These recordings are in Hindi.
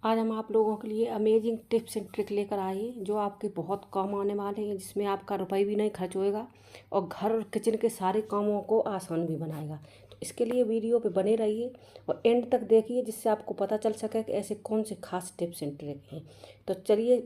आज हम आप लोगों के लिए अमेजिंग टिप्स एंड ट्रिक लेकर आए हैं जो आपके बहुत काम आने वाले हैं, जिसमें आपका रुपये भी नहीं खर्च होएगा और घर और किचन के सारे कामों को आसान भी बनाएगा। तो इसके लिए वीडियो पे बने रहिए और एंड तक देखिए, जिससे आपको पता चल सके कि ऐसे कौन से खास टिप्स एंड ट्रिक हैं। तो चलिए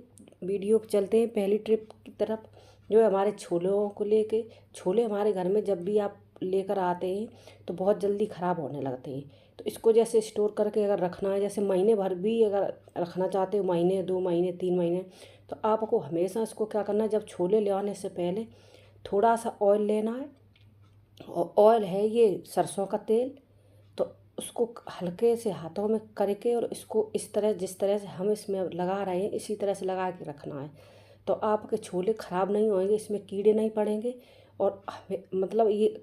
वीडियो पे चलते हैं पहली ट्रिप की तरफ, जो है हमारे छोलों को लेके। छोले हमारे घर में जब भी आप लेकर आते हैं तो बहुत जल्दी ख़राब होने लगते हैं। तो इसको जैसे स्टोर करके अगर रखना है, जैसे महीने भर भी अगर रखना चाहते हो, महीने 2 महीने 3 महीने, तो आपको हमेशा इसको क्या करना है, जब छोले ले आने से पहले थोड़ा सा ऑयल लेना है। और ऑयल है ये सरसों का तेल। तो उसको हल्के से हाथों में करके और इसको इस तरह, जिस तरह से हम इसमें लगा रहे हैं इसी तरह से लगा के रखना है। तो आपके छोले ख़राब नहीं होंगे, इसमें कीड़े नहीं पड़ेंगे और मतलब ये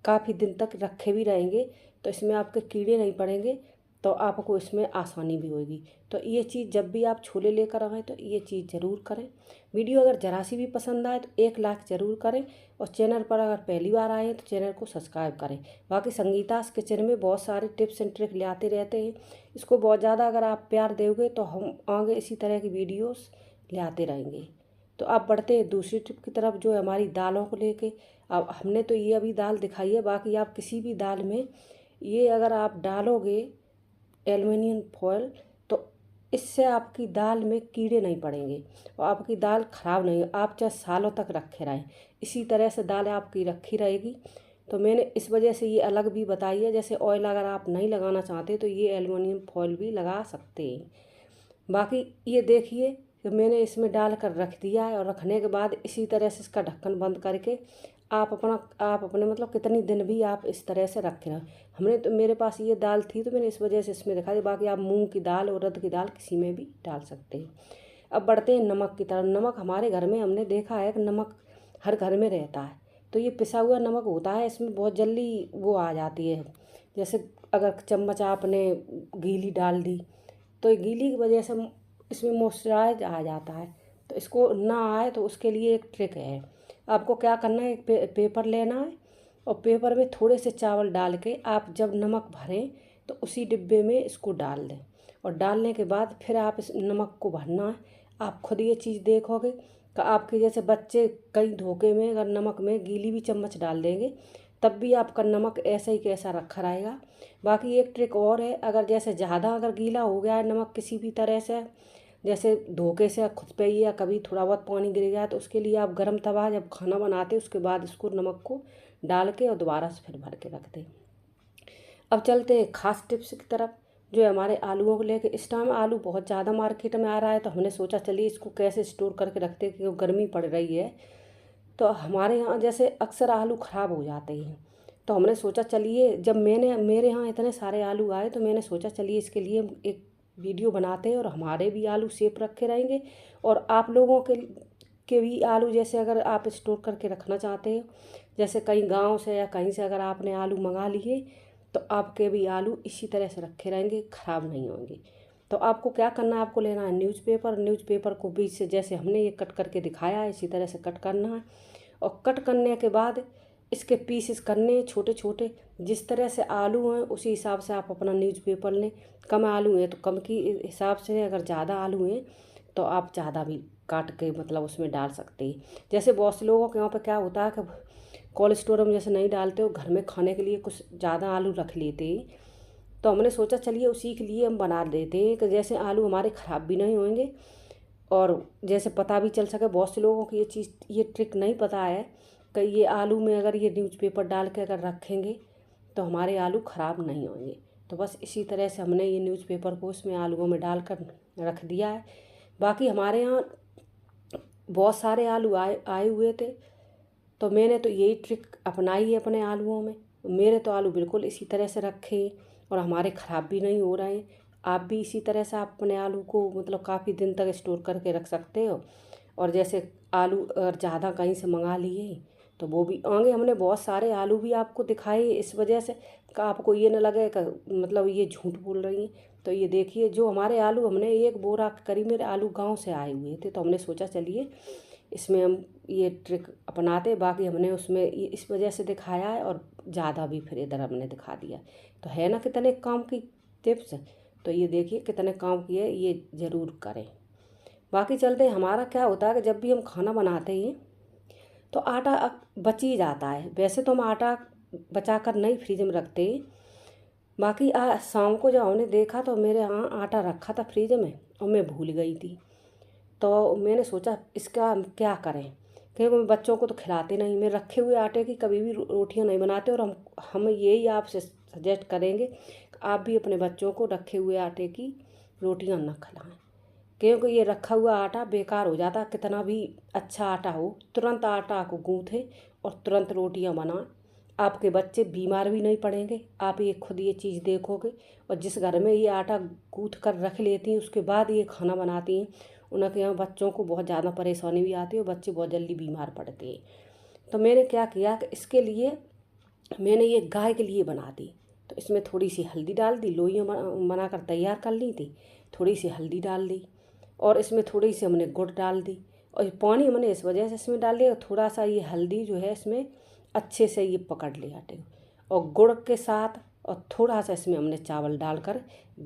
काफ़ी दिन तक रखे भी रहेंगे, तो इसमें आपके कीड़े नहीं पड़ेंगे। तो आपको इसमें आसानी भी होगी। तो ये चीज़ जब भी आप छोले लेकर आएँ तो ये चीज़ ज़रूर करें। वीडियो अगर ज़रा सी भी पसंद आए तो एक लाइक ज़रूर करें और चैनल पर अगर पहली बार आए तो चैनल को सब्सक्राइब करें। बाकी संगीतास किचन में बहुत सारे टिप्स एंड ट्रिक ले आते रहते हैं। इसको बहुत ज़्यादा अगर आप प्यार दोगे तो हम आगे इसी तरह की वीडियोस ले आते रहेंगे। तो आप बढ़ते हैं दूसरी टिप की तरफ, जो है हमारी दालों को लेके। अब हमने तो ये अभी दाल दिखाई है, बाकी आप किसी भी दाल में ये अगर आप डालोगे एल्युमिनियम फॉयल, तो इससे आपकी दाल में कीड़े नहीं पड़ेंगे और आपकी दाल ख़राब नहीं, आप चाहे सालों तक रखे रहें इसी तरह से दाल आपकी रखी रहेगी। तो मैंने इस वजह से ये अलग भी बताई है। जैसे ऑयल अगर आप नहीं लगाना चाहते तो ये एल्युमिनियम फॉयल भी लगा सकते हैं। बाकी ये देखिए कि मैंने इसमें डाल कर रख दिया है और रखने के बाद इसी तरह से इसका ढक्कन बंद करके आप अपने मतलब कितनी दिन भी आप इस तरह से रखे रहें। हमने तो, मेरे पास ये दाल थी तो मैंने इस वजह से इसमें दिखा दी। बाकी आप मूंग की दाल, उड़द की दाल किसी में भी डाल सकते हैं। अब बढ़ते हैं नमक की तरफ। नमक हमारे घर में हमने देखा है कि नमक हर घर में रहता है। तो ये पिसा हुआ नमक होता है, इसमें बहुत जल्दी वो आ जाती है। जैसे अगर चम्मच आपने गीली डाल दी तो ये गीली की वजह से इसमें मॉइस्चराइज आ जाता है। तो इसको ना आए तो उसके लिए एक ट्रिक है। आपको क्या करना है, एक पेपर लेना है और पेपर में थोड़े से चावल डाल के आप जब नमक भरें तो उसी डिब्बे में इसको डाल दें। और डालने के बाद फिर आप इस नमक को भरना है। आप खुद ये चीज़ देखोगे कि आपके जैसे बच्चे कई धोखे में अगर नमक में गीली भी चम्मच डाल देंगे तब भी आपका नमक ऐसा ही कैसा रखा रहेगा। बाकी एक ट्रिक और है, अगर जैसे ज़्यादा अगर गीला हो गया है नमक किसी भी तरह से, जैसे धोखे से खुद पे ही या कभी थोड़ा बहुत पानी गिर गया, तो उसके लिए आप गर्म तवा जब खाना बनाते उसके बाद इसको नमक को डाल के और दोबारा से फिर भर के रख दें। अब चलते हैं खास टिप्स की तरफ, जो है हमारे आलूओं को लेके। इस टाइम आलू बहुत ज़्यादा मार्केट में आ रहा है, तो हमने सोचा चलिए इसको कैसे स्टोर करके रखते हैं, क्योंकि गर्मी पड़ रही है। तो हमारे यहाँ जैसे अक्सर आलू ख़राब हो जाते हैं। तो हमने सोचा चलिए, जब मेरे यहाँ इतने सारे आलू आए तो मैंने सोचा चलिए इसके लिए एक वीडियो बनाते हैं और हमारे भी आलू सेफ रखे रहेंगे और आप लोगों के भी आलू, जैसे अगर आप स्टोर करके रखना चाहते हो, जैसे कहीं गांव से या कहीं से अगर आपने आलू मंगा लिए तो आपके भी आलू इसी तरह से रखे रहेंगे, ख़राब नहीं होंगे। तो आपको क्या करना है, आपको लेना है न्यूज़पेपर को बीच से जैसे हमने ये कट करके दिखाया है इसी तरह से कट करना है। और कट करने के बाद इसके पीसेस करने हैं छोटे छोटे। जिस तरह से आलू हैं उसी हिसाब से आप अपना न्यूज़पेपर लें। कम आलू हैं तो कम की हिसाब से, अगर ज़्यादा आलू हैं तो आप ज़्यादा भी काट के मतलब उसमें डाल सकते हैं। जैसे बहुत से लोगों के यहाँ पे क्या होता है कि कोल्ड स्टोर में जैसे नहीं डालते हो, घर में खाने के लिए कुछ ज़्यादा आलू रख लेते हैं। तो हमने सोचा चलिए उसी के लिए हम बना देते हैं कि जैसे आलू हमारे ख़राब भी नहीं होंगे और जैसे पता भी चल सके। बहुत से लोगों को ये ट्रिक नहीं पता है कि ये आलू में अगर ये न्यूज़पेपर डाल के अगर रखेंगे तो हमारे आलू ख़राब नहीं होंगे। तो बस इसी तरह से हमने ये न्यूज़पेपर को उसमें आलूओं में डाल कर रख दिया है। बाकी हमारे यहाँ बहुत सारे आलू आए आए हुए थे, तो मैंने तो यही ट्रिक अपनाई है अपने आलूओं में। मेरे तो आलू बिल्कुल इसी तरह से रखे और हमारे ख़राब भी नहीं हो रहे हैं। आप भी इसी तरह से आप अपने आलू को मतलब काफ़ी दिन तक स्टोर करके रख सकते हो। और जैसे आलू अगर ज़्यादा कहीं से मंगा लिए तो वो भी आगे, हमने बहुत सारे आलू भी आपको दिखाए इस वजह से कि आपको ये ना लगे कि मतलब ये झूठ बोल रही हैं। तो ये देखिए, जो हमारे आलू, हमने एक बोरा करीब, मेरे आलू गांव से आए हुए थे, तो हमने सोचा चलिए इसमें हम ये ट्रिक अपनाते। बाकी हमने उसमें ये इस वजह से दिखाया है और ज़्यादा भी फिर इधर हमने दिखा दिया। तो है ना कितने काम की टिप्स। तो ये देखिए कितने काम की है, ये ज़रूर करें। बाकी चलते हमारा क्या होता है कि जब भी हम खाना बनाते हैं तो आटा बच ही जाता है। वैसे तो हम आटा बचा कर नहीं फ्रिज में रखते। बाकी शाम को जब हमने देखा तो मेरे यहाँ आटा रखा था फ्रिज में और मैं भूल गई थी। तो मैंने सोचा इसका हम क्या करें, क्योंकि मैं बच्चों को तो खिलाते नहीं, मैं रखे हुए आटे की कभी भी रोटियां नहीं बनाते। और हम यही आपसे सजेस्ट करेंगे कि आप भी अपने बच्चों को रखे हुए आटे की रोटियां न खिलाएं, क्योंकि ये रखा हुआ आटा बेकार हो जाता। कितना भी अच्छा आटा हो, तुरंत आटा को गूँथें और तुरंत रोटियां बनाएं। आपके बच्चे बीमार भी नहीं पड़ेंगे। आप ये खुद ये चीज़ देखोगे। और जिस घर में ये आटा गूँथ कर रख लेती हैं उसके बाद ये खाना बनाती हैं, उनके यहाँ बच्चों को बहुत ज़्यादा परेशानी भी आती है और बच्चे बहुत जल्दी बीमार पड़ते हैं। तो मैंने क्या किया कि इसके लिए मैंने ये गाय के लिए बना दी। तो इसमें थोड़ी सी हल्दी डाल दी, लोइयाँ बनाकर तैयार कर ली थी, थोड़ी सी हल्दी डाल दी और इसमें थोड़ी सी हमने गुड़ डाल दी। और पानी हमने इस वजह से इसमें डाल दिया, थोड़ा सा ये हल्दी जो है इसमें अच्छे से ये पकड़ लिया आटे और गुड़ के साथ, और थोड़ा सा इसमें हमने चावल डालकर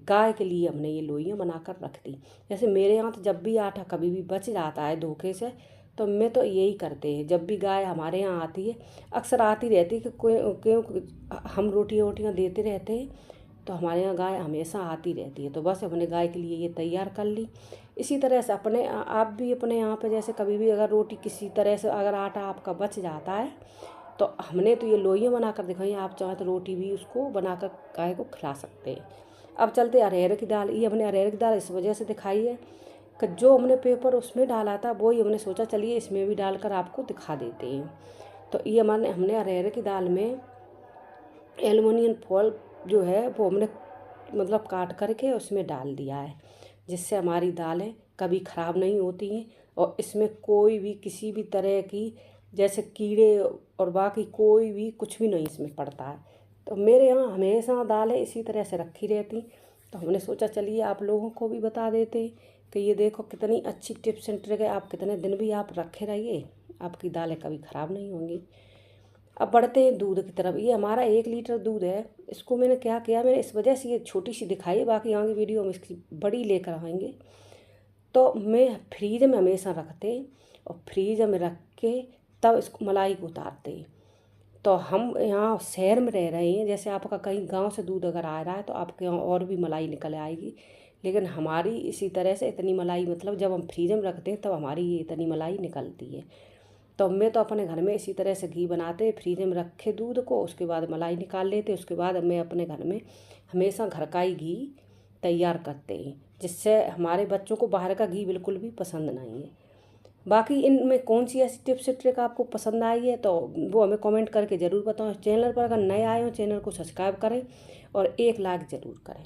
गाय के लिए हमने ये लोइयाँ बनाकर रख दी। जैसे मेरे यहाँ तो जब भी आटा कभी भी बच जाता है धोखे से, तो मैं तो यही करते हैं। जब भी गाय हमारे यहाँ आती है, अक्सर आती रहती है कि क्यों हम रोटियाँ देते रहते हैं, तो हमारे यहाँ गाय हमेशा आती रहती है। तो बस हमने गाय के लिए ये तैयार कर ली। इसी तरह से आप भी अपने यहाँ पे जैसे कभी भी अगर रोटी किसी तरह से अगर आटा आपका बच जाता है, तो हमने तो ये लोइयाँ बनाकर दिखाई, आप चाहें तो रोटी भी उसको बनाकर गाय को खिला सकते हैं। अब चलते अरहर की दाल। ये हमने अरहर की दाल इस वजह से दिखाई है कि जो हमने पेपर उसमें डाला था वो ही हमने सोचा चलिए इसमें भी डालकर आपको दिखा देते हैं। तो ये हमने अरहर की दाल में एलुमिनियम फॉइल जो है वो हमने मतलब काट करके उसमें डाल दिया है, जिससे हमारी दालें कभी ख़राब नहीं होती हैं और इसमें कोई भी किसी भी तरह की जैसे कीड़े और बाकी कोई भी कुछ भी नहीं इसमें पड़ता है। तो मेरे यहाँ हमेशा दालें इसी तरह से रखी रहती। तो हमने सोचा चलिए आप लोगों को भी बता देते कि ये देखो कितनी अच्छी टिप्स एंड ट्रिक है। आप कितने दिन भी आप रखे रहिए, आपकी दालें कभी ख़राब नहीं होंगी। अब बढ़ते हैं दूध की तरफ। ये हमारा 1 लीटर दूध है। इसको मैंने क्या किया, मैंने इस वजह से ये छोटी सी दिखाई है, बाकी आगे वीडियो में इसकी बड़ी लेकर आएंगे। तो मैं फ्रीज में हमेशा रखते और फ्रीज में रख के तब इसको मलाई को उतारते हैं। तो हम यहाँ शहर में रह रहे हैं, जैसे आपका कहीं गांव से दूध अगर आ रहा है तो आपके यहाँ और भी मलाई निकल आएगी, लेकिन हमारी इसी तरह से इतनी मलाई मतलब जब हम फ्रीज में रखते हैं तब हमारी ये इतनी मलाई निकलती है। तो मैं तो अपने घर में इसी तरह से घी बनाते, फ्रीज में रखे दूध को, उसके बाद मलाई निकाल लेते, उसके बाद मैं अपने घर में हमेशा घर का ही घी तैयार करते हैं, जिससे हमारे बच्चों को बाहर का घी बिल्कुल भी पसंद नहीं है। बाकी इनमें कौन सी ऐसी टिप्स ट्रिक आपको पसंद आई है तो वो हमें कमेंट करके ज़रूर बताओ। चैनल पर अगर नए आए हो चैनल को सब्सक्राइब करें और एक लाइक ज़रूर करें।